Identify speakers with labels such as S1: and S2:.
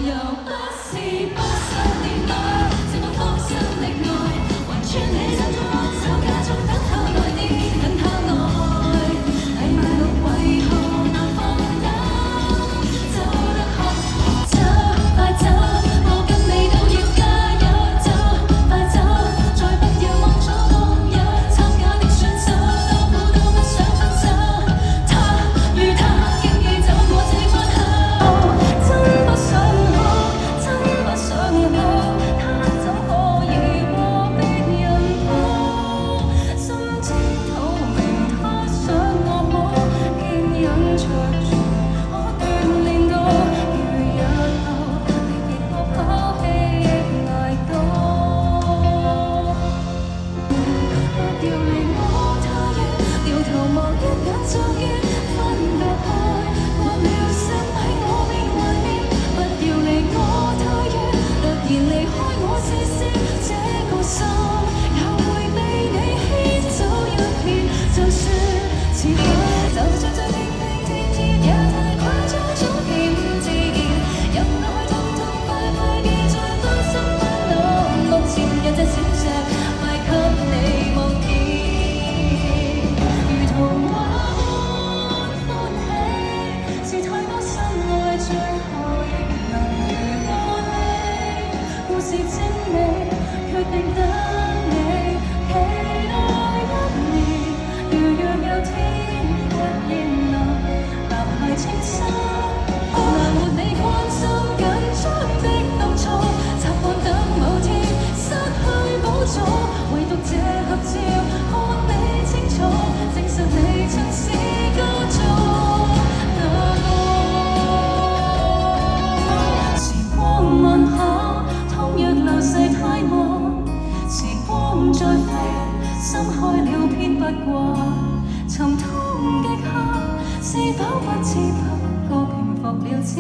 S1: 又不是不想戀愛，只不放心溺愛，還穿起身中安守家中等候來電，等他來。禮拜六為何難放膽？走得開，走快走，我跟你都要加油，走快走，再不要忘咗網友，參加的選手多苦都不想分手，他與他經已走過這關口，真不想哭，真不想哭，他怎可以和別人抱？心知肚明，他想我好，堅忍着住，可鍛鍊到如日後，你亦可拋棄亦捱到。不要離我太遠，掉頭望一眼就見分隔開，過了10米我未懷念。不要離我太遠，突然離開我視線，這個心也會被你牽走一片。就算遲來，就像在平平甜甜，也太誇張，總嫌自然。任我去痛痛快快地再分心翻到目前，有隻小石賣給你望見，如童話般歡喜，是太多深愛，最後亦能如玻璃。故事精美，決定等你期待1年。如若有天忽然能男孩情深，難沒你關心緊張的動作，習慣等某天失去補助，唯獨這合照看你清楚，證實你曾是個做那個。時光慢下，倘若流逝太忙，時光在飛，心開了偏不掛，沉痛極限，是否不知不覺平復了焦